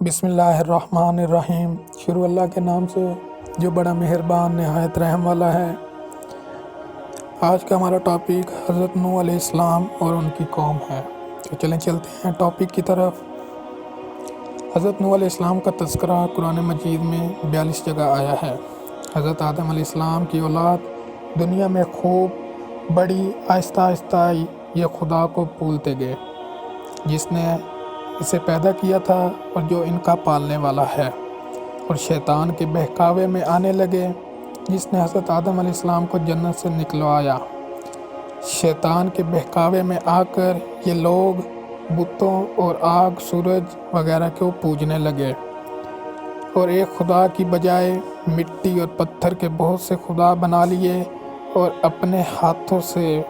بسم اللہ الرحمن الرحیم۔ شروع اللہ کے نام سے جو بڑا مہربان نہایت رحم والا ہے۔ آج کا ہمارا ٹاپک حضرت نوح علیہ السلام اور ان کی قوم ہے۔ تو چلیں چلتے ہیں ٹاپک کی طرف۔ حضرت نوح علیہ السلام کا تذکرہ قرآن مجید میں 42 جگہ آیا ہے۔ حضرت آدم علیہ السلام کی اولاد دنیا میں خوب بڑی، آہستہ آہستہ یہ خدا کو بھولتے گئے جس نے اسے پیدا کیا تھا اور جو ان کا پالنے والا ہے، اور شیطان کے بہکاوے میں آنے لگے جس نے حضرت آدم علیہ السلام کو جنت سے نکلوایا۔ شیطان کے بہکاوے میں آ کر یہ لوگ بتوں اور آگ، سورج وغیرہ کو پوجنے لگے اور ایک خدا کی بجائے مٹی اور پتھر کے بہت سے خدا بنا لیے اور اپنے ہاتھوں سے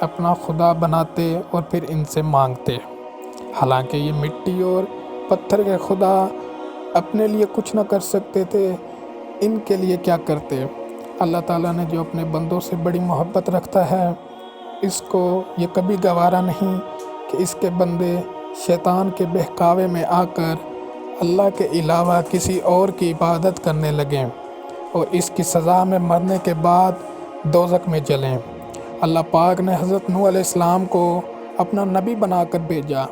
اپنا خدا بناتے اور پھر ان سے مانگتے، حالانکہ یہ مٹی اور پتھر کے خدا اپنے لیے کچھ نہ کر سکتے تھے، ان کے لیے کیا کرتے۔ اللہ تعالیٰ نے جو اپنے بندوں سے بڑی محبت رکھتا ہے، اس کو یہ کبھی گوارا نہیں کہ اس کے بندے شیطان کے بہکاوے میں آ کر اللہ کے علاوہ کسی اور کی عبادت کرنے لگیں اور اس کی سزا میں مرنے کے بعد دوزخ میں جلیں۔ اللہ پاک نے حضرت نوح علیہ السلام کو اپنا نبی بنا کر بھیجا۔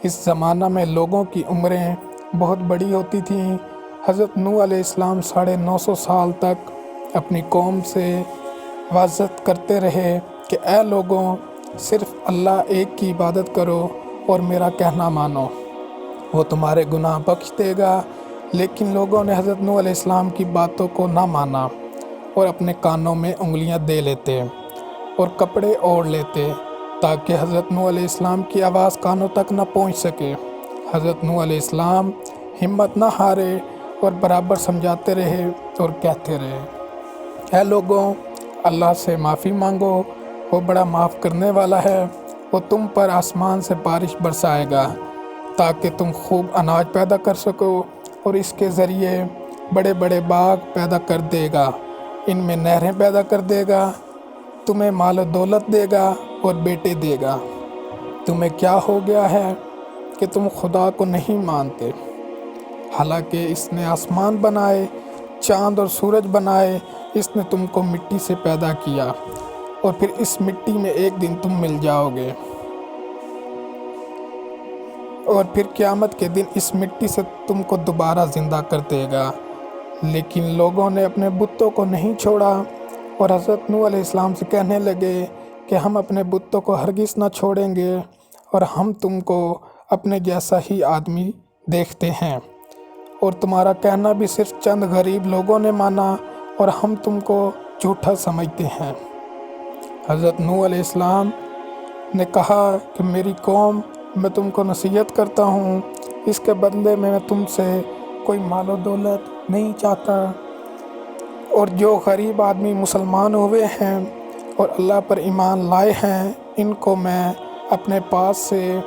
اس زمانہ میں لوگوں کی عمریں بہت بڑی ہوتی تھیں۔ حضرت نوح علیہ السلام 950 سال تک اپنی قوم سے وعظت کرتے رہے کہ اے لوگوں، صرف اللہ ایک کی عبادت کرو اور میرا کہنا مانو، وہ تمہارے گناہ بخش دے گا۔ لیکن لوگوں نے حضرت نوح علیہ السلام کی باتوں کو نہ مانا اور اپنے کانوں میں انگلیاں دے لیتے اور کپڑے اوڑھ لیتے تاکہ حضرت نوح علیہ السلام کی آواز کانوں تک نہ پہنچ سکے۔ حضرت نوح علیہ السلام ہمت نہ ہارے اور برابر سمجھاتے رہے اور کہتے رہے، اے لوگوں، اللہ سے معافی مانگو، وہ بڑا معاف کرنے والا ہے، وہ تم پر آسمان سے بارش برسائے گا تاکہ تم خوب اناج پیدا کر سکو اور اس کے ذریعے بڑے بڑے باغ پیدا کر دے گا، ان میں نہریں پیدا کر دے گا، تمہیں مال و دولت دے گا اور بیٹے دے گا۔ تمہیں کیا ہو گیا ہے کہ تم خدا کو نہیں مانتے، حالانکہ اس نے آسمان بنائے، چاند اور سورج بنائے، اس نے تم کو مٹی سے پیدا کیا اور پھر اس مٹی میں ایک دن تم مل جاؤ گے اور پھر قیامت کے دن اس مٹی سے تم کو دوبارہ زندہ کر دے گا۔ لیکن لوگوں نے اپنے بتوں کو نہیں چھوڑا اور حضرت نوح علیہ السلام سے کہنے لگے کہ ہم اپنے بتوں کو ہرگز نہ چھوڑیں گے اور ہم تم کو اپنے جیسا ہی آدمی دیکھتے ہیں، اور تمہارا کہنا بھی صرف چند غریب لوگوں نے مانا اور ہم تم کو جھوٹا سمجھتے ہیں۔ حضرت نوح علیہ السلام نے کہا کہ میری قوم، میں تم کو نصیحت کرتا ہوں، اس کے بدلے میں تم سے کوئی مال و دولت نہیں چاہتا، اور جو غریب آدمی مسلمان ہوئے ہیں اور اللہ پر ایمان لائے ہیں، ان کو میں اپنے پاس سے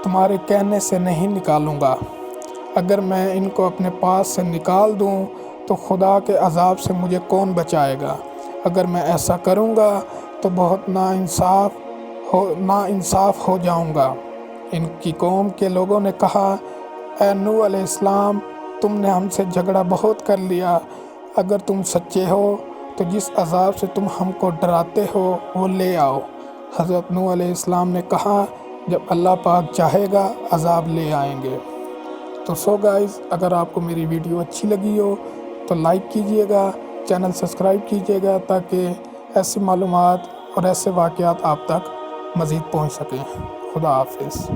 تمہارے کہنے سے نہیں نکالوں گا۔ اگر میں ان کو اپنے پاس سے نکال دوں تو خدا کے عذاب سے مجھے کون بچائے گا؟ اگر میں ایسا کروں گا تو بہت ناانصاف ہو جاؤں گا۔ ان کی قوم کے لوگوں نے کہا، اے نوح علیہ السلام، تم نے ہم سے جھگڑا بہت کر لیا، اگر تم سچے ہو تو جس عذاب سے تم ہم کو ڈراتے ہو وہ لے آؤ۔ حضرت نوح علیہ السلام نے کہا، جب اللہ پاک چاہے گا عذاب لے آئیں گے۔ تو گائز، اگر آپ کو میری ویڈیو اچھی لگی ہو تو لائک کیجئے گا، چینل سبسکرائب کیجئے گا تاکہ ایسی معلومات اور ایسے واقعات آپ تک مزید پہنچ سکیں۔ خدا حافظ۔